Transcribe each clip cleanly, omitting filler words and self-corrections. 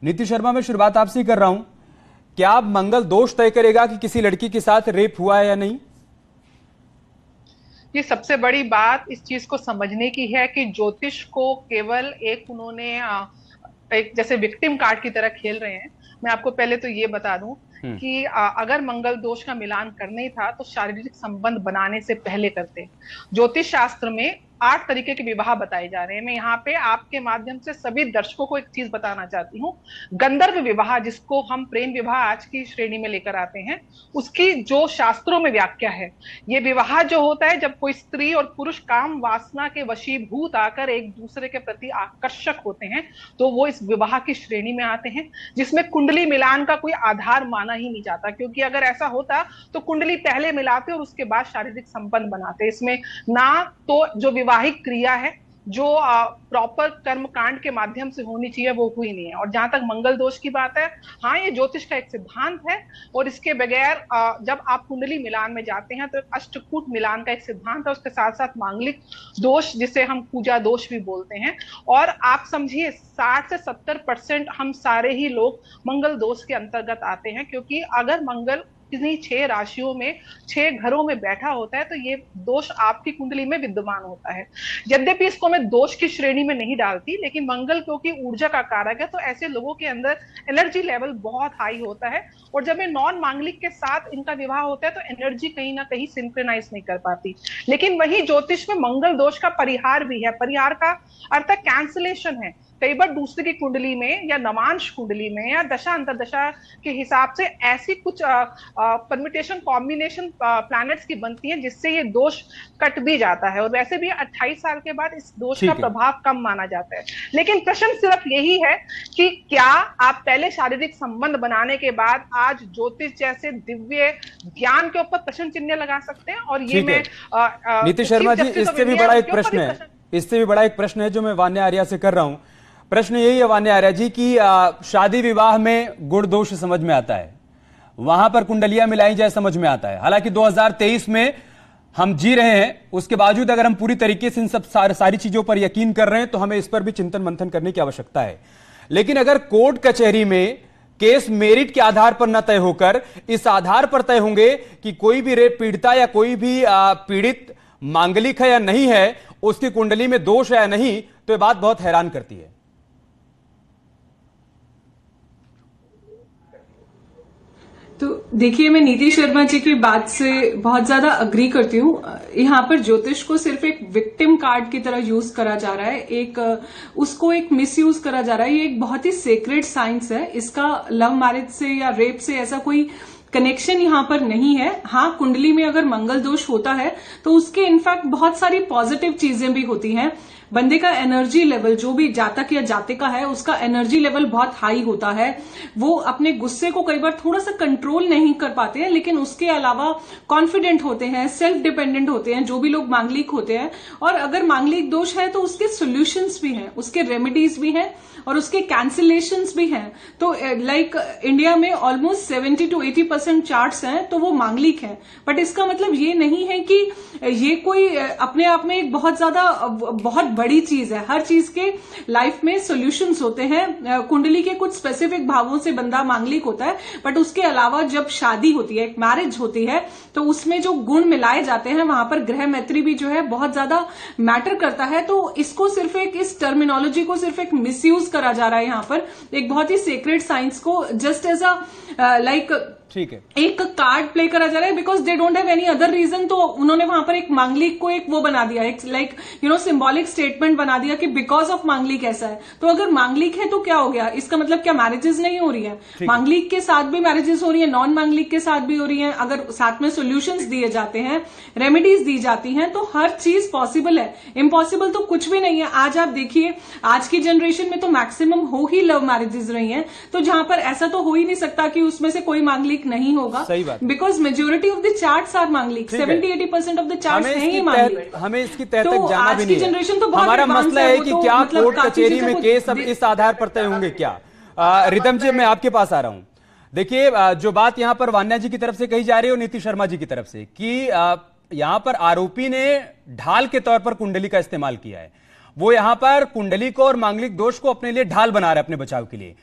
नीति शर्मा, मैं शुरुआत आपसे ही कर रहा हूं। क्या अब मंगल दोष तय करेगा कि किसी लड़की के साथ रेप हुआ है या नहीं? ये सबसे बड़ी बात इस चीज को समझने की है कि ज्योतिष को केवल एक उन्होंने एक जैसे विक्टिम कार्ड की तरह खेल रहे हैं। मैं आपको पहले तो ये बता दूं हम्म। कि अगर मंगल दोष का मिलान करना ही था तो शारीरिक संबंध बनाने से पहले करते। ज्योतिष शास्त्र में 8 तरीके के विवाह बताए जा रहे हैं। मैं यहाँ पे आपके माध्यम से सभी दर्शकों को एक चीज बताना चाहती हूँ। गंधर्व विवाह, जिसको हम प्रेम विवाह आज की श्रेणी में लेकर आते हैं, उसकी जो शास्त्रों में व्याख्या है, ये विवाह जो होता है जब कोई स्त्री और पुरुष काम वासना के वशीभूत आकर एक दूसरे के प्रति आकर्षक होते हैं, तो वो इस विवाह की श्रेणी में आते हैं, जिसमें कुंडली मिलान का कोई आधार माना ही नहीं जाता। क्योंकि अगर ऐसा होता तो कुंडली पहले मिलाते और उसके बाद शारीरिक संबंध बनाते। इसमें ना तो जो विवाहिक क्रिया है जो प्रॉपर कर्मकांड के माध्यम से होनी चाहिए वो हुई नहीं है। और जहां तक मंगल दोष की बात है, हाँ, ये ज्योतिष का एक सिद्धांत है और इसके बगैर जब आप कुंडली मिलान में जाते हैं तो अष्टकूट मिलान का एक सिद्धांत है, उसके साथ साथ मांगलिक दोष जिसे हम पूजा दोष भी बोलते हैं। और आप समझिए 60 से 70% हम सारे ही लोग मंगल दोष के अंतर्गत आते हैं। क्योंकि अगर मंगल किन्हीं 6 राशियों में 6 घरों में बैठा होता है तो ये दोष आपकी कुंडली में विद्यमान होता है। यद्यपि इसको मैं दोष की श्रेणी में नहीं डालती, लेकिन मंगल क्योंकि ऊर्जा का कारक है तो ऐसे लोगों के अंदर एनर्जी लेवल बहुत हाई होता है। और जब ये नॉन मांगलिक के साथ इनका विवाह होता है तो एनर्जी कहीं ना कहीं सिंक्रोनाइज नहीं कर पाती। लेकिन वही ज्योतिष में मंगल दोष का परिहार भी है। परिहार का अर्थ कैंसिलेशन है। कई बार दूसरे की कुंडली में या नवांश कुंडली में या दशा अंतरदशा के हिसाब से ऐसी कुछ परम्यूटेशन कॉम्बिनेशन प्लैनेट्स की बनती है जिससे ये दोष कट भी जाता है। और वैसे भी 28 साल के बाद इस दोष का प्रभाव कम माना जाता है। लेकिन प्रश्न सिर्फ यही है कि क्या आप पहले शारीरिक संबंध बनाने के बाद आज ज्योतिष जैसे दिव्य ज्ञान के ऊपर प्रश्न चिन्ह लगा सकते हैं? और ये मैं नीति शर्मा जी, इससे भी बड़ा एक प्रश्न है, इससे भी बड़ा एक प्रश्न है जो मैं वान्या आर्या से कर रहा हूं। प्रश्न यही है वान्या आर्या जी कि शादी विवाह में गुण दोष समझ में आता है, वहां पर कुंडलियां मिलाई जाए समझ में आता है। हालांकि 2023 में हम जी रहे हैं, उसके बावजूद अगर हम पूरी तरीके से इन सब सारी चीजों पर यकीन कर रहे हैं तो हमें इस पर भी चिंतन मंथन करने की आवश्यकता है। लेकिन अगर कोर्ट कचहरी में केस मेरिट के आधार पर न तय होकर इस आधार पर तय होंगे कि कोई भी रेप पीड़िता या कोई भी पीड़ित मांगलिक है या नहीं है, उसकी कुंडली में दोष है या नहीं, तो यह बात बहुत हैरान करती है। तो देखिए, मैं नीति शर्मा जी की बात से बहुत ज्यादा अग्री करती हूँ। यहाँ पर ज्योतिष को सिर्फ एक विक्टिम कार्ड की तरह यूज करा जा रहा है, उसको एक मिस यूज करा जा रहा है। ये एक बहुत ही सेक्रेड साइंस है। इसका लव मैरिज से या रेप से ऐसा कोई कनेक्शन यहाँ पर नहीं है। हाँ, कुंडली में अगर मंगल दोष होता है तो उसके इनफैक्ट बहुत सारी पॉजिटिव चीजें भी होती हैं। बंदे का एनर्जी लेवल, जो भी जातक या जातिका है, उसका एनर्जी लेवल बहुत हाई होता है। वो अपने गुस्से को कई बार थोड़ा सा कंट्रोल नहीं कर पाते हैं, लेकिन उसके अलावा कॉन्फिडेंट होते हैं, सेल्फ डिपेंडेंट होते हैं, जो भी लोग मांगलिक होते हैं। और अगर मांगलिक दोष है तो उसके सोल्यूशंस भी हैं, उसके रेमेडीज भी हैं और उसके कैंसिलेशंस भी हैं। तो लाइक इंडिया में ऑलमोस्ट 70 to 80% चार्ट्स हैं तो वो मांगलिक हैं। बट इसका मतलब ये नहीं है कि ये कोई अपने आप में एक बहुत बड़ी चीज है। हर चीज के लाइफ में सॉल्यूशंस होते हैं। कुंडली के कुछ स्पेसिफिक भावों से बंदा मांगलिक होता है, बट उसके अलावा जब शादी होती है, एक मैरिज होती है, तो उसमें जो गुण मिलाए जाते हैं वहां पर ग्रह मैत्री भी जो है बहुत ज्यादा मैटर करता है। तो इसको सिर्फ इस टर्मिनोलॉजी को सिर्फ एक मिसयूज करा जा रहा है यहाँ पर, एक बहुत ही सीक्रेट साइंस को जस्ट एज अ ठीक है, एक कार्ड प्ले करा जा रहा है because they don't have any other reason. तो उन्होंने वहां पर एक मांगलिक को एक वो बना दिया, एक सिंबॉलिक स्टेटमेंट बना दिया कि बिकॉज ऑफ मांगलिक ऐसा है। तो अगर मांगलिक है तो क्या हो गया? इसका मतलब क्या मैरिजेस नहीं हो रही है? मांगलिक के साथ भी मैरिजेस हो रही है, नॉन मांगलिक के साथ भी हो रही है। अगर साथ में सोल्यूशंस दिए जाते हैं, रेमेडीज दी जाती हैं, तो हर चीज पॉसिबल है। इम्पॉसिबल तो कुछ भी नहीं है। आज आप देखिए, आज की जनरेशन में तो मैक्सिमम हो ही लव मैरिजेस रही हैं। तो जहां पर ऐसा तो हो ही नहीं सकता कि उसमें से कोई मांगलिक नहीं होगा। सही बात, because majority of the charts are manglik. 70-80% of the charts हैं ही मांगलिक। हमें इसकी तह तक जाना भी नहीं है। जनरेशन तो हमारा मसला है कि क्या कोर्ट कचहरी में केस अब इस आधार पर तय होंगे क्या? रितम जी, मैं आपके पास आ रहा हूं। देखिए, जो बात यहां पर वान्या जी की तरफ से कही जा रही है और नीति शर्मा जी की तरफ से कि यहां पर आरोपी ने ढाल के तौर पर कुंडली का इस्तेमाल किया है। वो यहां पर कुंडली को और मांगलिक दोष को अपने लिए ढाल बना रहे हैं अपने बचाव के लिए।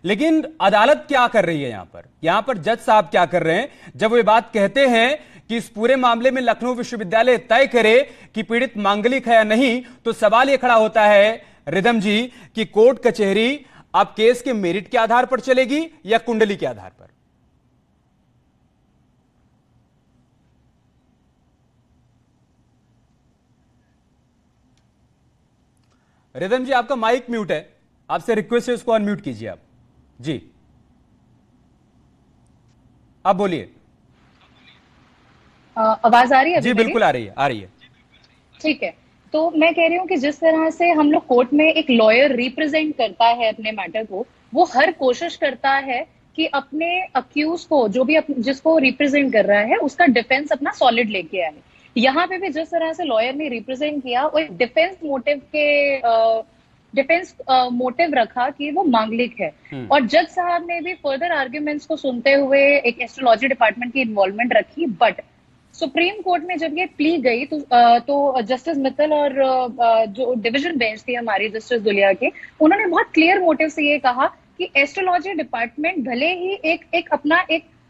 लेकिन अदालत क्या कर रही है यहां पर जज साहब क्या कर रहे हैं जब वे बात कहते हैं कि इस पूरे मामले में लखनऊ विश्वविद्यालय तय करे कि पीड़ित मांगलिक है या नहीं, तो सवाल यह खड़ा होता है रिदम जी कि कोर्ट कचहरी अब केस के मेरिट के आधार पर चलेगी या कुंडली के आधार पर? रिदम जी, आपका माइक म्यूट है, आपसे रिक्वेस्ट है उसको अनम्यूट कीजिए आप जी। आप बोलिए। आवाज आ रही है? जी बिल्कुल आ रही है। ठीक है, तो मैं कह रही हूँ कि जिस तरह से हम लोग कोर्ट में एक लॉयर रिप्रेजेंट करता है अपने मैटर को, वो हर कोशिश करता है कि अपने अक्यूज को, जो भी जिसको रिप्रेजेंट कर रहा है, उसका डिफेंस अपना सॉलिड लेके आए। यहाँ पे भी जिस तरह से लॉयर ने रिप्रेजेंट किया, वो एक डिफेंस मोटिव रखा कि वो मांगलिक है, और जज साहब ने भी फर्दर आर्ग्यूमेंट्स को सुनते हुए एक एस्ट्रोलॉजी डिपार्टमेंट की इन्वॉल्वमेंट रखी। बट सुप्रीम कोर्ट में जब ये प्ली गई तो जस्टिस मित्तल और जो डिवीजन बेंच थी हमारी जस्टिस दुलिया के, उन्होंने बहुत क्लियर मोटिव से ये कहा कि एस्ट्रोलॉजी डिपार्टमेंट भले ही एक अपना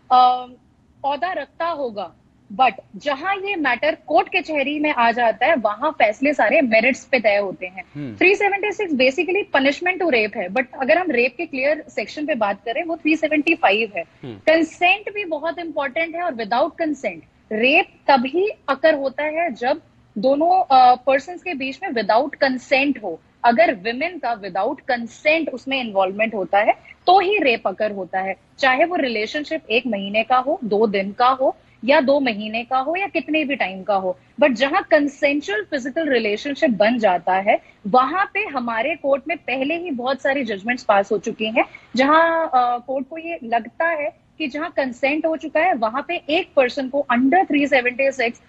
औहदा रखता होगा, बट जहां ये मैटर कोर्ट कचहरी में आ जाता है, वहां फैसले सारे मेरिट्स पे तय होते हैं। 376 बेसिकली पनिशमेंट टू रेप है, बट अगर हम रेप के क्लियर सेक्शन पे बात करें, वो 375 है। कंसेंट भी बहुत इंपॉर्टेंट है, और विदाउट कंसेंट रेप तभी अकर होता है जब दोनों पर्सन्स के बीच में विदाउट कंसेंट हो। अगर विमेन का विदाउट कंसेंट उसमें इन्वॉल्वमेंट होता है तो ही रेप अकर होता है, चाहे वो रिलेशनशिप 1 महीने का हो, 2 दिन का हो, या 2 महीने का हो, या कितने भी टाइम का हो। बट जहां कंसेंचुअल फिजिकल रिलेशनशिप बन जाता है, वहां पे हमारे कोर्ट में पहले ही बहुत सारी जजमेंट्स पास हो चुकी हैं, जहां कोर्ट को ये लगता है कि जहां कंसेंट हो चुका है, वहां पे एक पर्सन को अंडर 376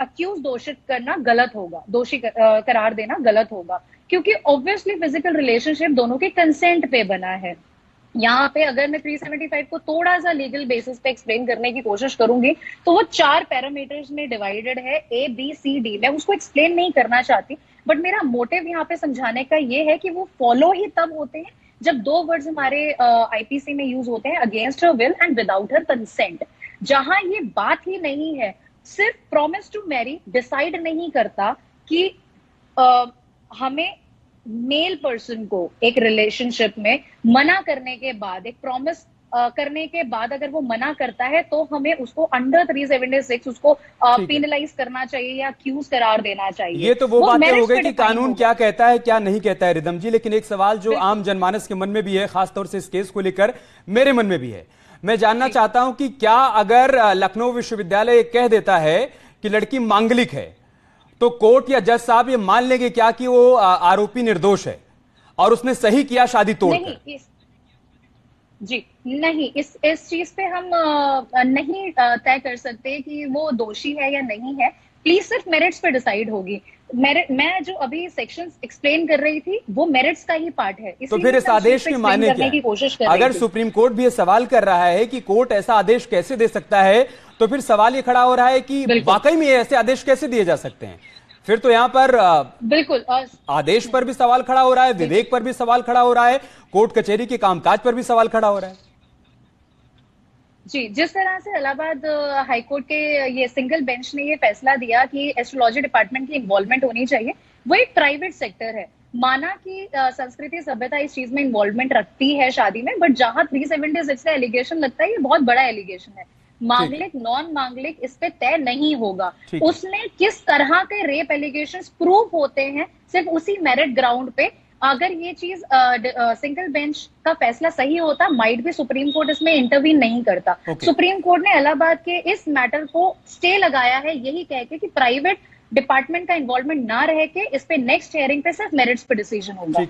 अक्यूज दोषित करना गलत होगा, दोषी करार देना गलत होगा, क्योंकि ऑब्वियसली फिजिकल रिलेशनशिप दोनों के कंसेंट पे बना है। यहाँ पे अगर मैं 375 को थोड़ा सा लीगल बेसिस पे एक्सप्लेन करने की कोशिश करूंगी, तो वो 4 पैरामीटर्स में डिवाइडेड है, ABCD। मैं उसको एक्सप्लेन नहीं करना चाहती, बट मेरा मोटिव यहाँ पे समझाने का ये है कि वो फॉलो ही तब होते हैं जब 2 वर्ड्स हमारे आईपीसी में यूज होते हैं, against her will and without her consent. जहां ये बात ही नहीं है, सिर्फ प्रॉमिस टू मैरी डिसाइड नहीं करता कि हमें मेल पर्सन को एक रिलेशनशिप में मना करने के बाद, एक प्रॉमिस करने के बाद अगर वो मना करता है, तो हमें उसको अंडर 376 उसको पेनलाइज करना चाहिए या अक्यूज करार देना चाहिए। ये तो वो बातें हो गई कि कानून क्या कहता है क्या नहीं कहता है रिदम जी, लेकिन एक सवाल जो आम जनमानस के मन में भी है, खासतौर से इस केस को लेकर मेरे मन में भी है। मैं जानना चाहता हूं कि क्या अगर लखनऊ विश्वविद्यालय कह देता है कि लड़की मांगलिक है, तो कोर्ट या जज साहब ये मान लेंगे क्या कि वो आरोपी निर्दोष है और उसने सही किया शादी तोड़कर? जी नहीं, इस चीज पे हम नहीं तय कर सकते कि वो दोषी है या नहीं है। प्लीज सिर्फ मेरिट्स पे डिसाइड होगी। मैं जो अभी सेक्शंस एक्सप्लेन कर रही थी, वो मेरिट्स का ही पार्ट है। तो फिर इस आदेश की माने क्या? अगर सुप्रीम कोर्ट भी ये सवाल कर रहा है कि कोर्ट ऐसा आदेश कैसे दे सकता है, तो फिर सवाल ये खड़ा हो रहा है कि वाकई में ऐसे आदेश कैसे दिए जा सकते हैं? फिर तो यहाँ पर बिल्कुल आदेश पर भी सवाल खड़ा हो रहा है, विवेक पर भी सवाल खड़ा हो रहा है, कोर्ट कचहरी के कामकाज पर भी सवाल खड़ा हो रहा है। जी, जिस तरह से इलाहाबाद हाईकोर्ट के ये सिंगल बेंच ने ये फैसला दिया कि एस्ट्रोलॉजी डिपार्टमेंट की इन्वॉल्वमेंट होनी चाहिए, वो एक प्राइवेट सेक्टर है। माना कि संस्कृति सभ्यता इस चीज में इन्वॉल्वमेंट रखती है शादी में, बट जहां 376 का एलिगेशन लगता है, ये बहुत बड़ा एलिगेशन है। मांगलिक नॉन मांगलिक इस पे तय नहीं होगा। उसमें किस तरह के रेप एलिगेशंस प्रूव होते हैं, सिर्फ उसी मेरिट ग्राउंड पे अगर ये चीज सिंगल बेंच का फैसला सही होता, माइट भी सुप्रीम कोर्ट इसमें इंटरवीन नहीं करता। सुप्रीम कोर्ट ने इलाहाबाद के इस मैटर को स्टे लगाया है, यही कह के कि प्राइवेट डिपार्टमेंट का इन्वॉल्वमेंट ना रह के इस पे नेक्स्ट हियरिंग पे सिर्फ मेरिट्स पे डिसीजन होगा।